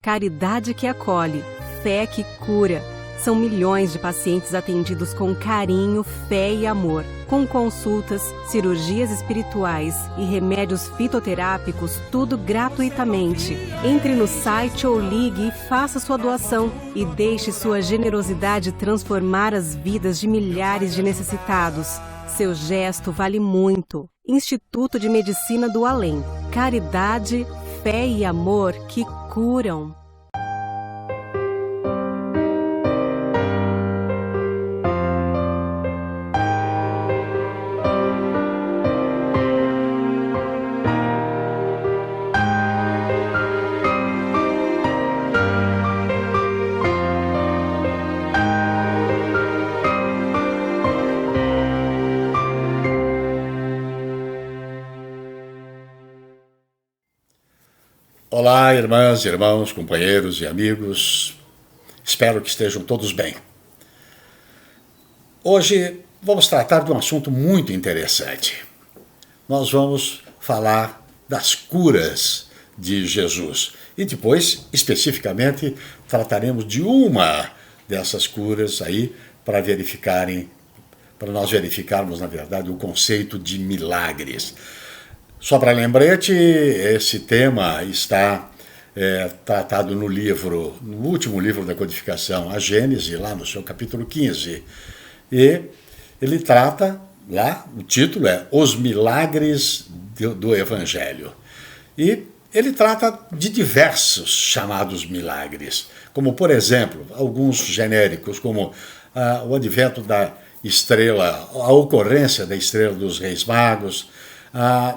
caridade que acolhe, fé que cura. São milhões de pacientes atendidos com carinho, fé e amor, com consultas, cirurgias espirituais e remédios fitoterápicos, tudo gratuitamente. Entre no site ou ligue e faça sua doação e deixe sua generosidade transformar as vidas de milhares de necessitados. Seu gesto vale muito. Instituto de Medicina do Além. Caridade, fé e amor que curam. Olá, irmãs, irmãos, companheiros e amigos. Espero que estejam todos bem. Hoje vamos tratar de um assunto muito interessante. Nós vamos falar das curas de Jesus. E depois, especificamente, trataremos de uma dessas curas aí para nós verificarmos, na verdade, o conceito de milagres. Só para lembrete, esse tema está tratado no último livro da codificação, a Gênese, lá no seu capítulo 15. E ele trata, lá, o título é Os Milagres do Evangelho. E ele trata de diversos chamados milagres, como, por exemplo, alguns genéricos, como o advento da estrela, a ocorrência da estrela dos Reis Magos,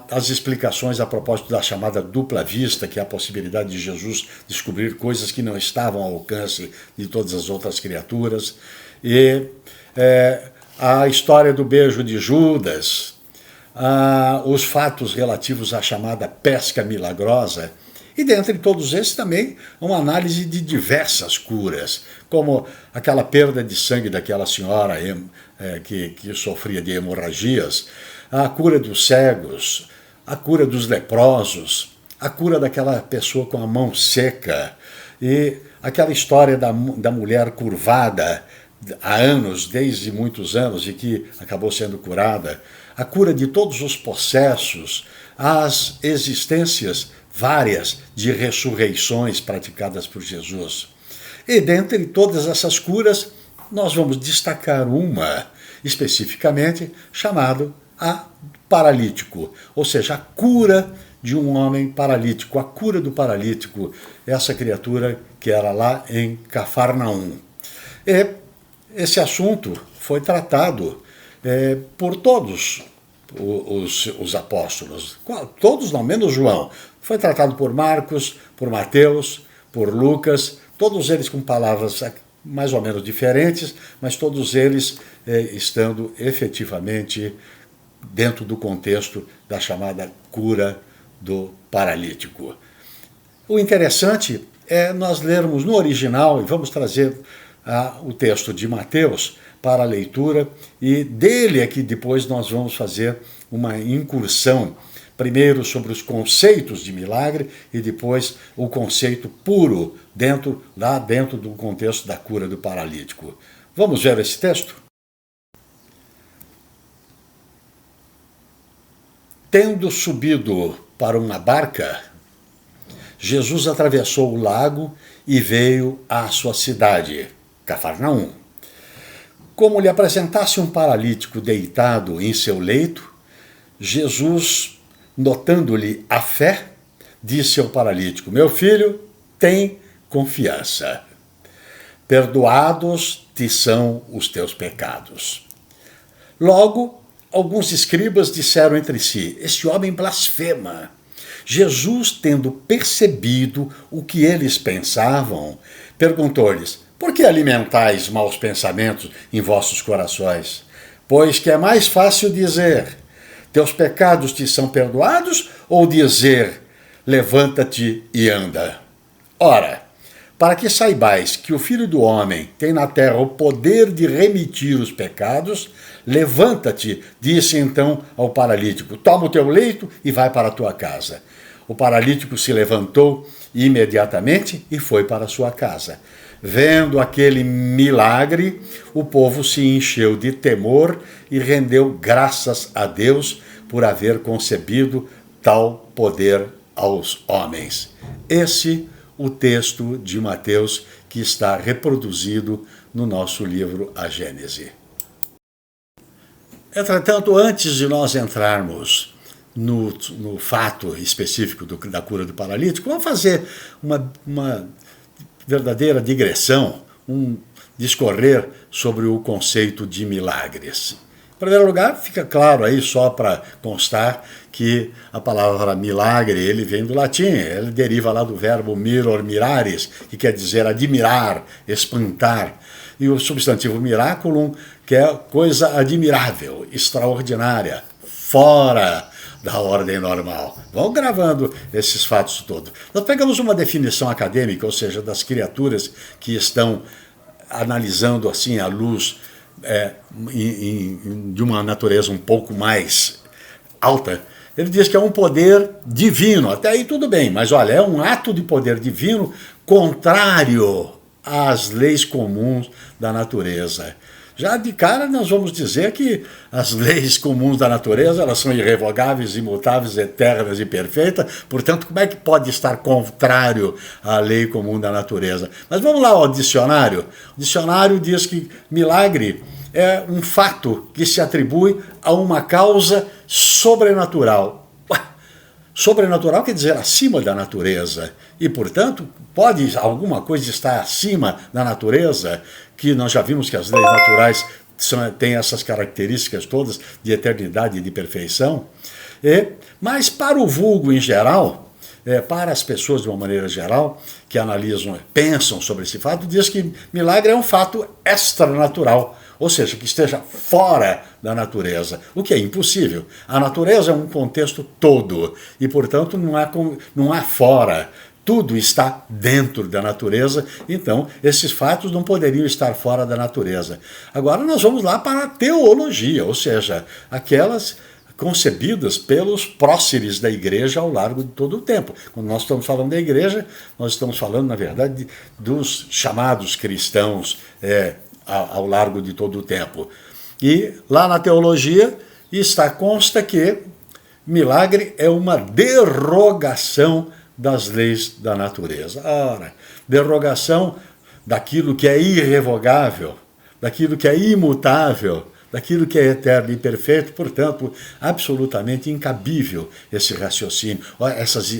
as explicações a propósito da chamada dupla vista, que é a possibilidade de Jesus descobrir coisas que não estavam ao alcance de todas as outras criaturas, e a história do beijo de Judas, os fatos relativos à chamada pesca milagrosa, e dentre todos esses também uma análise de diversas curas, como aquela perda de sangue daquela senhora que sofria de hemorragias, a cura dos cegos, a cura dos leprosos, a cura daquela pessoa com a mão seca, e aquela história da mulher curvada há anos, desde muitos anos, e que acabou sendo curada, a cura de todos os possessos, as existências várias de ressurreições praticadas por Jesus. E dentre todas essas curas, nós vamos destacar uma especificamente chamada a paralítico, ou seja, a cura de um homem paralítico, a cura do paralítico, essa criatura que era lá em Cafarnaum. E esse assunto foi tratado por todos os apóstolos, todos não, menos João. Foi tratado por Marcos, por Mateus, por Lucas, todos eles com palavras mais ou menos diferentes, mas todos eles estando efetivamente dentro do contexto da chamada cura do paralítico. O interessante é nós lermos no original, e vamos trazer o texto de Mateus para a leitura, e dele é que depois nós vamos fazer uma incursão, primeiro sobre os conceitos de milagre e depois o conceito puro lá dentro do contexto da cura do paralítico. Vamos ver esse texto? Tendo subido para uma barca, Jesus atravessou o lago e veio à sua cidade, Cafarnaum. Como lhe apresentasse um paralítico deitado em seu leito, Jesus, notando-lhe a fé, disse ao paralítico: meu filho, tem confiança. Perdoados te são os teus pecados. Logo, alguns escribas disseram entre si: este homem blasfema. Jesus, tendo percebido o que eles pensavam, perguntou-lhes: por que alimentais maus pensamentos em vossos corações? Pois que é mais fácil dizer: teus pecados te são perdoados, ou dizer: levanta-te e anda? Ora, para que saibais que o Filho do Homem tem na terra o poder de remitir os pecados, levanta-te, disse então ao paralítico: toma o teu leito e vai para a tua casa. O paralítico se levantou imediatamente e foi para sua casa. Vendo aquele milagre, o povo se encheu de temor e rendeu graças a Deus por haver concebido tal poder aos homens. Esse o texto de Mateus que está reproduzido no nosso livro A Gênese. Entretanto, antes de nós entrarmos no fato específico da cura do paralítico, vamos fazer uma verdadeira digressão, discorrer sobre o conceito de milagres. Em primeiro lugar, fica claro aí, só para constar, que a palavra milagre, ele vem do latim, ele deriva lá do verbo miror, mirares, que quer dizer admirar, espantar. E o substantivo miraculum, que é coisa admirável, extraordinária, fora da ordem normal. Vão gravando esses fatos todos. Nós pegamos uma definição acadêmica, ou seja, das criaturas que estão analisando assim à luz de uma natureza um pouco mais alta. Ele diz que é um poder divino. Até aí tudo bem, mas olha, é um ato de poder divino contrário às leis comuns da natureza. Já de cara nós vamos dizer que as leis comuns da natureza, elas são irrevogáveis, imutáveis, eternas e perfeitas, portanto, como é que pode estar contrário à lei comum da natureza? Mas vamos lá ao dicionário. O dicionário diz que milagre é um fato que se atribui a uma causa sobrenatural. Sobrenatural quer dizer acima da natureza. E, portanto, pode alguma coisa estar acima da natureza, que nós já vimos que as leis naturais têm essas características todas de eternidade e de perfeição. Mas para o vulgo em geral, para as pessoas de uma maneira geral, que analisam, pensam sobre esse fato, diz que milagre é um fato extranatural, ou seja, que esteja fora da natureza, o que é impossível. A natureza é um contexto todo e, portanto, não há fora. Tudo está dentro da natureza, então esses fatos não poderiam estar fora da natureza. Agora nós vamos lá para a teologia, ou seja, aquelas concebidas pelos próceres da igreja ao largo de todo o tempo. Quando nós estamos falando da igreja, nós estamos falando, na verdade, dos chamados cristãos ao largo de todo o tempo. E lá na teologia consta que milagre é uma derogação das leis da natureza. Ora, derogação daquilo que é irrevogável, daquilo que é imutável, daquilo que é eterno e perfeito, portanto, absolutamente incabível esse raciocínio,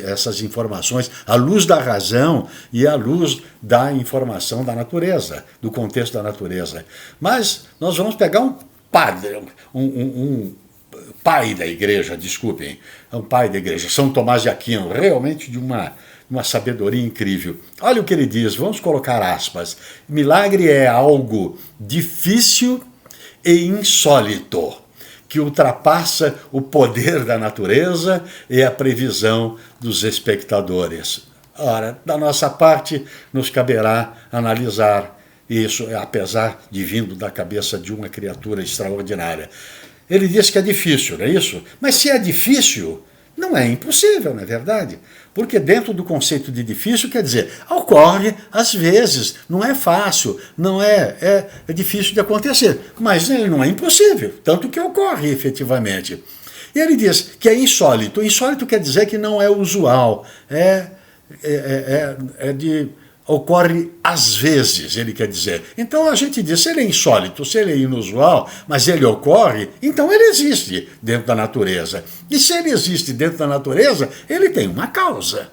essas informações, à luz da razão e à luz da informação da natureza, do contexto da natureza. Mas nós vamos pegar um padre, um pai da igreja, desculpem, é um pai da igreja, São Tomás de Aquino, realmente de uma sabedoria incrível. Olha o que ele diz, vamos colocar aspas. Milagre é algo difícil e insólito, que ultrapassa o poder da natureza e a previsão dos espectadores. Ora, da nossa parte, nos caberá analisar isso, apesar de vindo da cabeça de uma criatura extraordinária. Ele diz que é difícil, não é isso? Mas se é difícil, não é impossível, não é verdade? Porque dentro do conceito de difícil, quer dizer, ocorre às vezes, não é fácil, não é difícil de acontecer, mas ele não é impossível, tanto que ocorre efetivamente. E ele diz que é insólito. Insólito quer dizer que não é usual, ocorre às vezes, ele quer dizer. Então a gente diz, se ele é insólito, se ele é inusual, mas ele ocorre, então ele existe dentro da natureza. E se ele existe dentro da natureza, ele tem uma causa.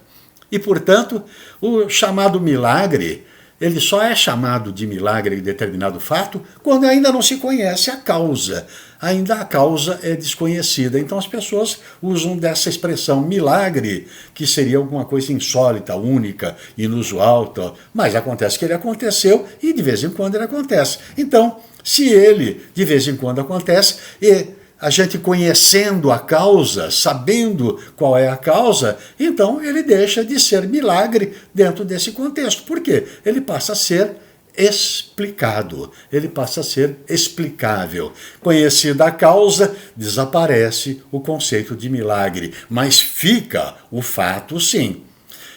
E, portanto, o chamado milagre, ele só é chamado de milagre em determinado fato quando ainda não se conhece a causa. Ainda a causa é desconhecida. Então as pessoas usam dessa expressão milagre, que seria alguma coisa insólita, única, inusual, tal. Mas acontece que ele aconteceu e de vez em quando ele acontece. Então, se ele de vez em quando acontece e a gente conhecendo a causa, sabendo qual é a causa, então ele deixa de ser milagre dentro desse contexto. Por quê? Ele passa a ser explicado, ele passa a ser explicável. Conhecida a causa, desaparece o conceito de milagre, mas fica o fato, sim.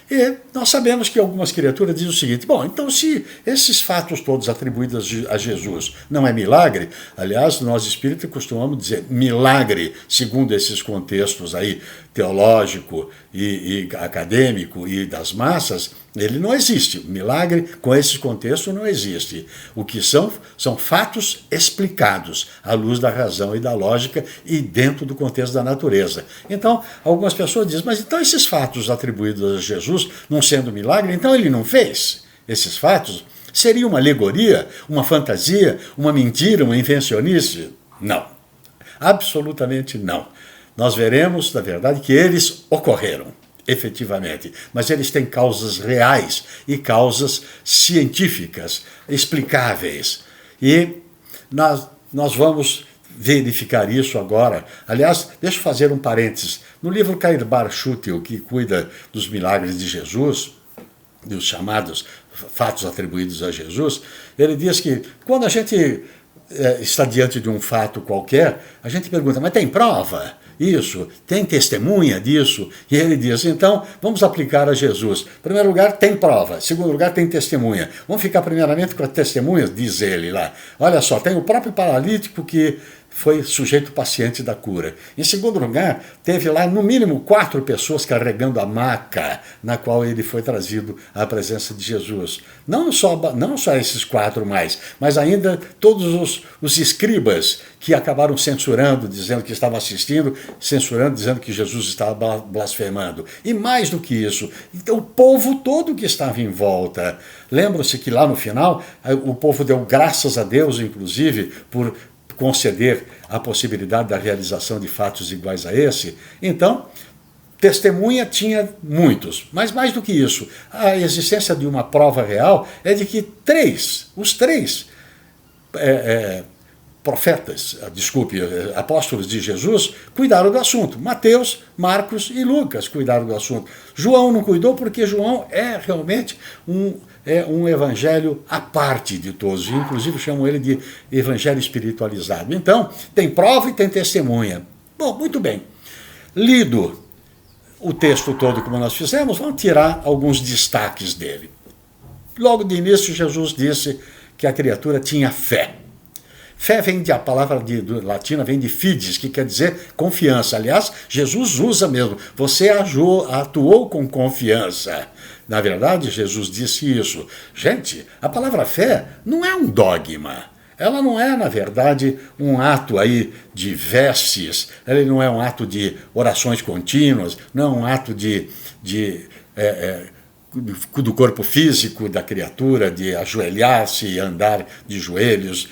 E nós sabemos que algumas criaturas dizem o seguinte: bom, então se esses fatos todos atribuídos a Jesus não é milagre, aliás, nós espíritas costumamos dizer milagre, segundo esses contextos aí, teológico e acadêmico e das massas, ele não existe. Milagre, com esses contextos, não existe. O que são fatos explicados à luz da razão e da lógica e dentro do contexto da natureza. Então, algumas pessoas dizem, mas então esses fatos atribuídos a Jesus, não sendo milagre, então ele não fez esses fatos? Seria uma alegoria, uma fantasia, uma mentira, uma invencionice? Não. Absolutamente não. Nós veremos, na verdade, que eles ocorreram, efetivamente, mas eles têm causas reais e causas científicas, explicáveis. E nós vamos verificar isso agora. Aliás, deixa eu fazer um parênteses. No livro Kairbar Schutel, que cuida dos milagres de Jesus, dos chamados fatos atribuídos a Jesus, ele diz que quando a gente está diante de um fato qualquer, a gente pergunta, mas tem prova? Isso, tem testemunha disso? E ele diz, então, vamos aplicar a Jesus. Em primeiro lugar, tem prova. Em segundo lugar, tem testemunha. Vamos ficar primeiramente com as testemunhas, diz ele lá. Olha só, tem o próprio paralítico que foi sujeito paciente da cura. Em segundo lugar, teve lá no mínimo 4 pessoas carregando a maca na qual ele foi trazido à presença de Jesus. Não só esses 4 mais, mas ainda todos os escribas que acabaram censurando, dizendo que estavam assistindo, censurando, dizendo que Jesus estava blasfemando. E mais do que isso, então, o povo todo que estava em volta. Lembram-se que lá no final, o povo deu graças a Deus, inclusive, por conceder a possibilidade da realização de fatos iguais a esse. Então, testemunha tinha muitos, mas mais do que isso, a existência de uma prova real é de que os três apóstolos de Jesus cuidaram do assunto. Mateus, Marcos e Lucas cuidaram do assunto. João não cuidou porque João é realmente um evangelho à parte de todos. Inclusive chamam ele de evangelho espiritualizado. Então, tem prova e tem testemunha. Bom, muito bem. Lido o texto todo como nós fizemos, vamos tirar alguns destaques dele. Logo de início, Jesus disse que a criatura tinha fé. Fé vem a palavra latina vem de fides, que quer dizer confiança. Aliás, Jesus usa mesmo. Você atuou com confiança. Na verdade, Jesus disse isso. Gente, a palavra fé não é um dogma. Ela não é, na verdade, um ato aí de vestes. Ela não é um ato de orações contínuas. Não é um ato do corpo físico da criatura, de ajoelhar-se e andar de joelhos,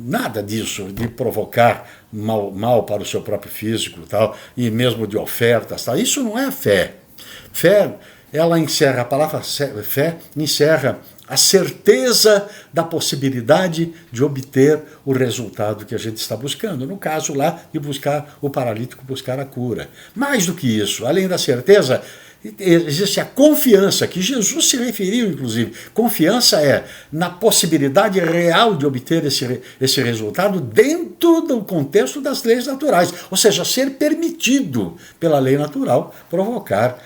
nada disso, de provocar mal para o seu próprio físico, tal, e mesmo de ofertas, tal. Isso não é fé. Fé, a palavra fé encerra a certeza da possibilidade de obter o resultado que a gente está buscando. No caso lá, de buscar o paralítico, buscar a cura. Mais do que isso, além da certeza, existe a confiança, que Jesus se referiu, inclusive. Confiança é na possibilidade real de obter esse resultado dentro do contexto das leis naturais. Ou seja, ser permitido pela lei natural provocar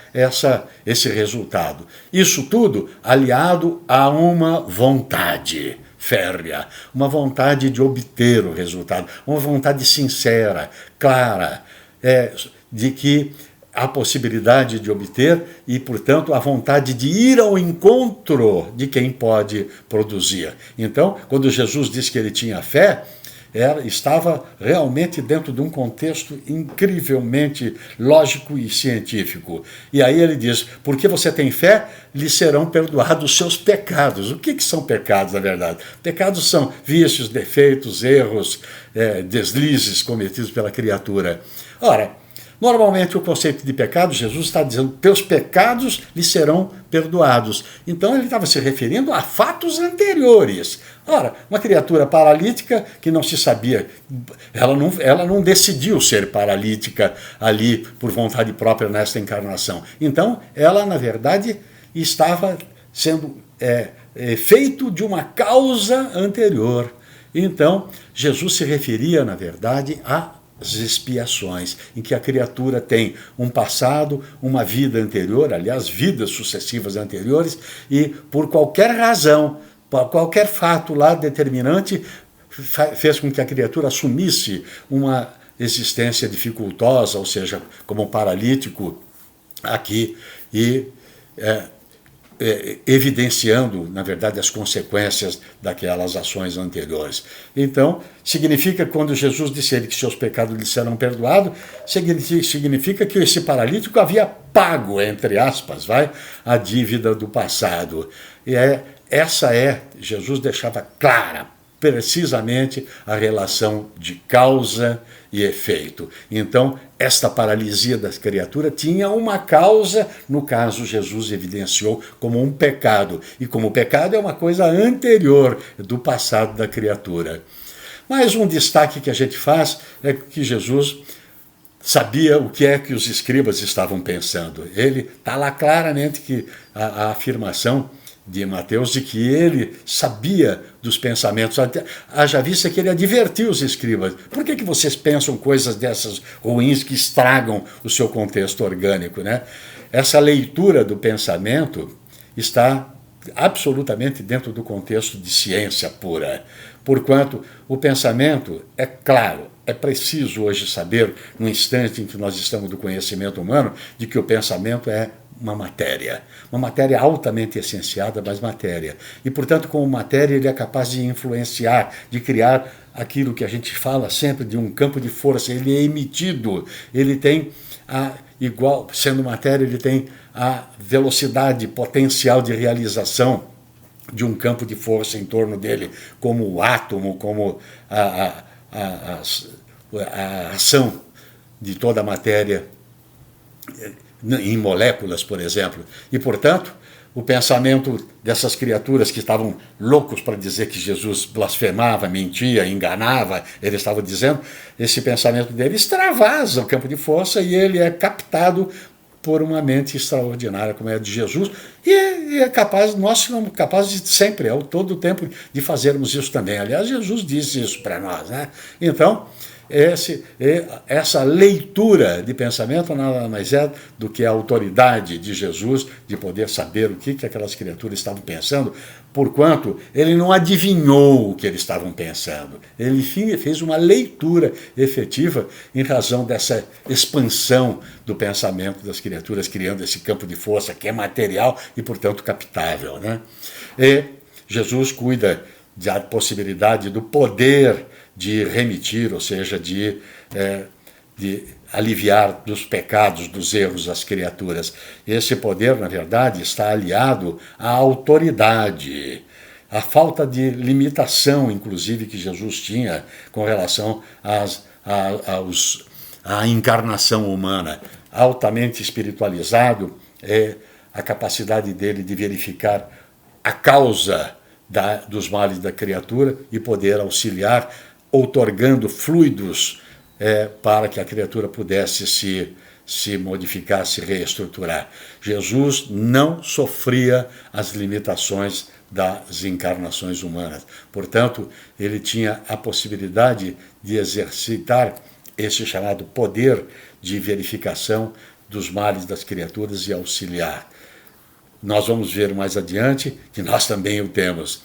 esse resultado. Isso tudo aliado a uma vontade férrea, uma vontade de obter o resultado, uma vontade sincera, clara, de que a possibilidade de obter e, portanto, a vontade de ir ao encontro de quem pode produzir. Então, quando Jesus disse que ele tinha fé, estava realmente dentro de um contexto incrivelmente lógico e científico. E aí ele diz, porque você tem fé, lhe serão perdoados os seus pecados. O que são pecados, na verdade? Pecados são vícios, defeitos, erros, deslizes cometidos pela criatura. Ora, normalmente o conceito de pecado, Jesus está dizendo, teus pecados lhe serão perdoados. Então ele estava se referindo a fatos anteriores. Ora, uma criatura paralítica que não se sabia, ela não decidiu ser paralítica ali por vontade própria nesta encarnação. Então ela, na verdade, estava sendo efeito de uma causa anterior. Então, Jesus se referia, na verdade, às expiações, em que a criatura tem um passado, uma vida anterior, aliás, vidas sucessivas anteriores, e por qualquer razão, por qualquer fato lá determinante, fez com que a criatura assumisse uma existência dificultosa, ou seja, como um paralítico aqui, e evidenciando, na verdade, as consequências daquelas ações anteriores. Então, significa, quando Jesus disse a ele que seus pecados lhe serão perdoados, significa que esse paralítico havia pago, entre aspas, a dívida do passado. E Jesus deixava clara, precisamente, a relação de causa e efeito. Então, esta paralisia da criatura tinha uma causa, no caso, Jesus evidenciou como um pecado. E como o pecado é uma coisa anterior do passado da criatura. Mas um destaque que a gente faz é que Jesus sabia o que é que os escribas estavam pensando. Ele está lá claramente que a afirmação de Mateus de que ele sabia dos pensamentos, haja vista que ele advertiu os escribas. Por que vocês pensam coisas dessas ruins que estragam o seu contexto orgânico, né? Essa leitura do pensamento está absolutamente dentro do contexto de ciência pura, porquanto o pensamento, é claro, é preciso hoje saber, no instante em que nós estamos do conhecimento humano, de que o pensamento é uma matéria altamente essenciada, mas matéria. E, portanto, como matéria, ele é capaz de influenciar, de criar aquilo que a gente fala sempre de um campo de força. Ele é emitido, ele tem sendo matéria, ele tem a velocidade potencial de realização de um campo de força em torno dele, como o átomo, como a ação de toda a matéria em moléculas, por exemplo. E, portanto, o pensamento dessas criaturas que estavam loucos para dizer que Jesus blasfemava, mentia, enganava, ele estava dizendo, esse pensamento dele extravasa o campo de força e ele é captado por uma mente extraordinária como é a de Jesus, e é capaz, nós somos capazes de sempre, todo o tempo, de fazermos isso também. Aliás, Jesus disse isso para nós, né? Então, essa leitura de pensamento nada mais é do que a autoridade de Jesus de poder saber o que aquelas criaturas estavam pensando, porquanto ele não adivinhou o que eles estavam pensando. Ele fez uma leitura efetiva em razão dessa expansão do pensamento das criaturas, criando esse campo de força que é material e, portanto, captável, né? E Jesus cuida da possibilidade do poder de remitir, ou seja, de aliviar dos pecados, dos erros das criaturas. Esse poder, na verdade, está aliado à autoridade, à falta de limitação, inclusive, que Jesus tinha com relação à encarnação humana. Altamente espiritualizado é a capacidade dele de verificar a causa dos males da criatura e poder auxiliar, outorgando fluidos para que a criatura pudesse se modificar, se reestruturar. Jesus não sofria as limitações das encarnações humanas. Portanto, ele tinha a possibilidade de exercitar esse chamado poder de verificação dos males das criaturas e auxiliar. Nós vamos ver mais adiante que nós também o temos.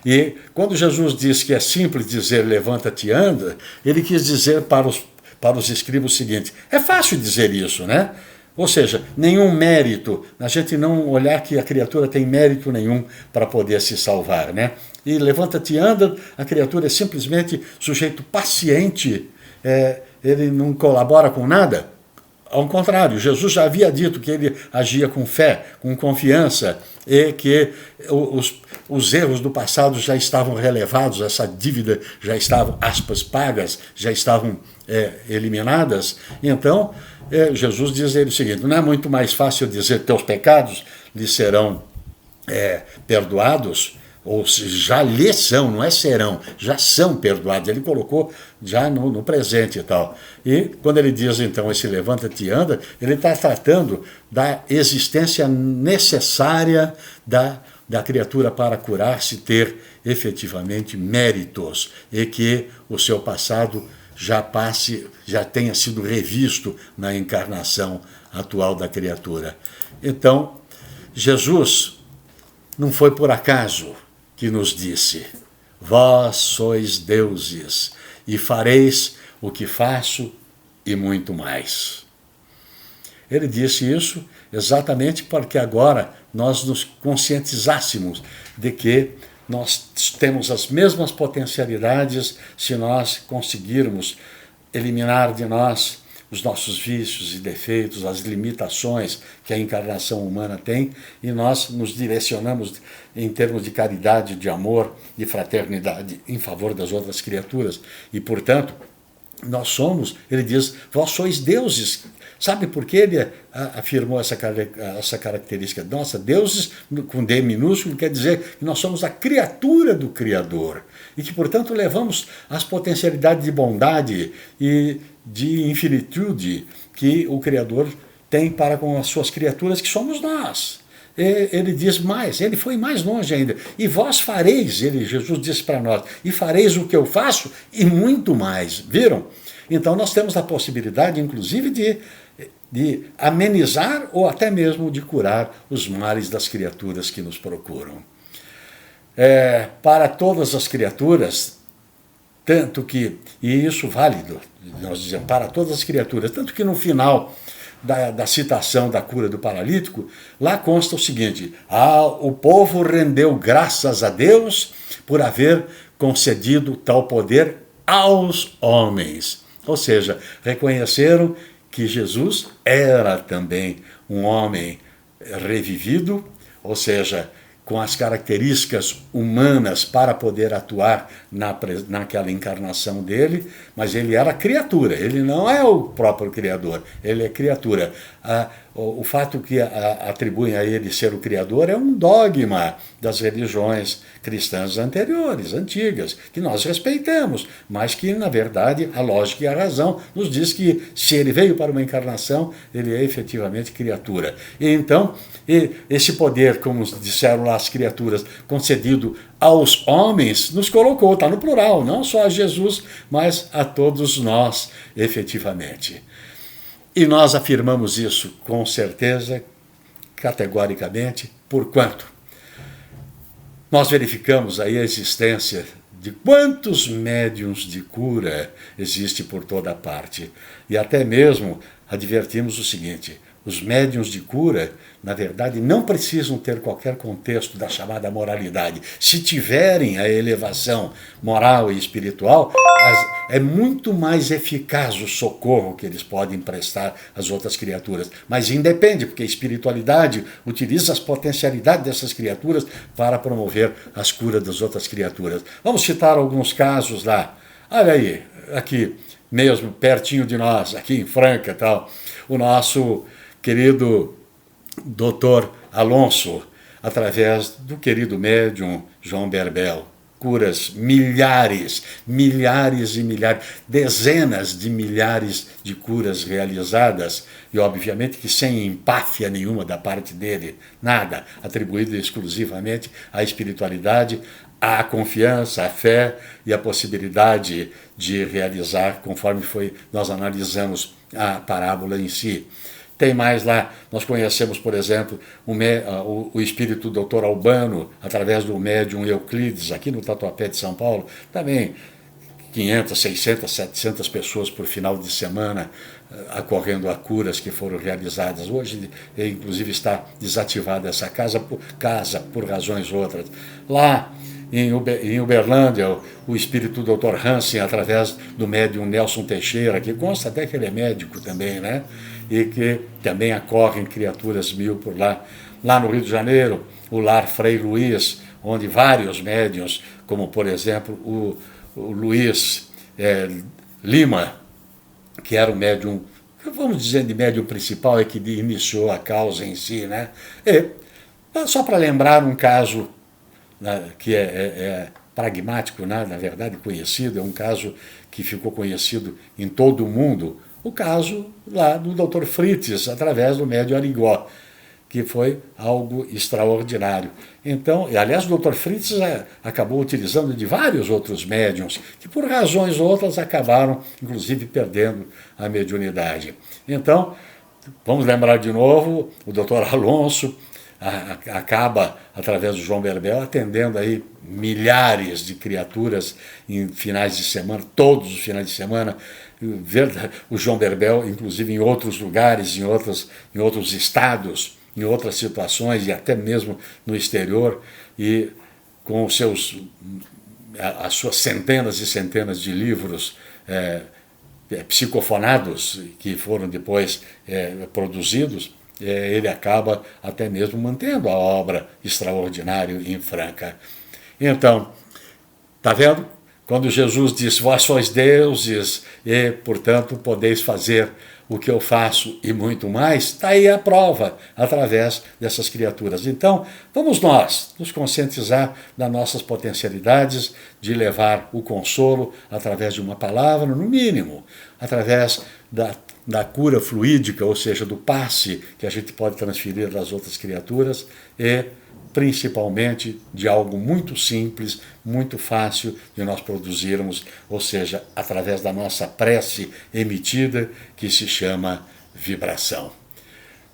E quando Jesus diz que é simples dizer levanta-te e anda, ele quis dizer para os escribas o seguinte: é fácil dizer isso, né? Ou seja, nenhum mérito, a gente não olhar que a criatura tem mérito nenhum para poder se salvar, né? E levanta-te e anda, a criatura é simplesmente sujeito paciente, ele não colabora com nada. Ao contrário, Jesus já havia dito que ele agia com fé, com confiança, e que os erros do passado já estavam relevados, essa dívida já estava, aspas, pagas, já estavam eliminadas. Então, Jesus diz a ele o seguinte: não é muito mais fácil dizer que teus pecados lhe serão perdoados, ou já lhe são, não é serão, já são perdoados. Ele colocou já no presente e tal. E quando ele diz, então, esse levanta-te e anda, ele está tratando da existência necessária da criatura para curar-se ter efetivamente méritos e que o seu passado já tenha sido revisto na encarnação atual da criatura. Então, Jesus não foi por acaso que nos disse: vós sois deuses e fareis o que faço e muito mais. Ele disse isso exatamente porque agora nós nos conscientizássemos de que nós temos as mesmas potencialidades se nós conseguirmos eliminar de nós os nossos vícios e defeitos, as limitações que a encarnação humana tem, e nós nos direcionamos em termos de caridade, de amor, de fraternidade em favor das outras criaturas. E, portanto, nós somos, ele diz, vós sois deuses. Sabe por que ele afirmou essa característica? Nossa, deuses, com D minúsculo, quer dizer que nós somos a criatura do Criador. E que, portanto, levamos as potencialidades de bondade e de infinitude que o Criador tem para com as suas criaturas, que somos nós. Ele diz mais, ele foi mais longe ainda. E vós fareis, Jesus disse para nós, e fareis o que eu faço e muito mais. Viram? Então nós temos a possibilidade, inclusive, de amenizar ou até mesmo de curar os males das criaturas que nos procuram. Para todas as criaturas, tanto que, e isso válido, nós dizemos, para todas as criaturas, tanto que no final da citação da cura do paralítico, lá consta o seguinte: o povo rendeu graças a Deus por haver concedido tal poder aos homens. Ou seja, reconheceram que Jesus era também um homem revivido, ou seja, com as características humanas para poder atuar naquela encarnação dele, mas ele era criatura, ele não é o próprio Criador, ele é criatura. O fato que atribuem a ele ser o Criador é um dogma das religiões cristãs antigas, que nós respeitamos, mas que, na verdade, a lógica e a razão nos diz que, se ele veio para uma encarnação, ele é efetivamente criatura. E então, esse poder, como disseram lá as criaturas, concedido aos homens, nos colocou, está no plural, não só a Jesus, mas a todos nós, efetivamente. E nós afirmamos isso com certeza, categoricamente, porquanto nós verificamos aí a existência de quantos médiuns de cura existe por toda parte. E até mesmo advertimos o seguinte: os médiuns de cura, na verdade, não precisam ter qualquer contexto da chamada moralidade. Se tiverem a elevação moral e espiritual, é muito mais eficaz o socorro que eles podem prestar às outras criaturas. Mas independe, porque a espiritualidade utiliza as potencialidades dessas criaturas para promover as curas das outras criaturas. Vamos citar alguns casos lá. Olha aí, aqui mesmo, pertinho de nós, aqui em Franca, tal, o nosso querido Dr. Alonso, através do querido médium João Berbel, curas milhares e milhares, dezenas de milhares de curas realizadas, e obviamente que sem empáfia nenhuma da parte dele, nada, atribuído exclusivamente à espiritualidade, à confiança, à fé e à possibilidade de realizar, conforme nós analisamos a parábola em si. Tem mais lá, nós conhecemos, por exemplo, o espírito Dr. Albano, através do médium Euclides, aqui no Tatuapé de São Paulo, também 500, 600, 700 pessoas por final de semana acorrendo a curas que foram realizadas. Hoje, inclusive, está desativada essa casa por razões outras. Lá em Uberlândia, o espírito Dr. Hansen, através do médium Nelson Teixeira, que consta até que ele é médico também, né? E que também acorrem criaturas mil por lá. Lá no Rio de Janeiro, o Lar Frei Luiz, onde vários médiuns, como por exemplo o Luiz Lima, que era o médium, vamos dizer de médium principal, que iniciou a causa em si, né? Só para lembrar um caso que é pragmático, né? Na verdade conhecido, é um caso que ficou conhecido em todo o mundo, o caso lá do Dr. Fritz, através do médium Arigó. que foi algo extraordinário. Então, e aliás, o Dr. Fritz acabou utilizando de vários outros médiums, que por razões outras acabaram, inclusive, perdendo a mediunidade. Então, vamos lembrar de novo, o Dr. Alonso acaba, através do João Berbel, atendendo aí milhares de criaturas em finais de semana, todos os finais de semana. O João Berbel, inclusive em outros lugares, em outros estados, em outras situações e até mesmo no exterior, e com as suas centenas e centenas de livros psicofonados que foram depois produzidos, ele acaba até mesmo mantendo a obra extraordinária em Franca. Então, está vendo? Quando Jesus diz, vós sois deuses e, portanto, podeis fazer o que eu faço e muito mais, está aí a prova, através dessas criaturas. Então, vamos nós nos conscientizar das nossas potencialidades de levar o consolo através de uma palavra, no mínimo, através da cura fluídica, ou seja, do passe que a gente pode transferir das outras criaturas e, principalmente, de algo muito simples, muito fácil de nós produzirmos, ou seja, através da nossa prece emitida, que se chama vibração.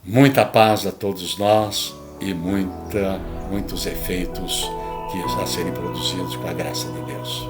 Muita paz a todos nós e muitos efeitos que a serem produzidos com a graça de Deus.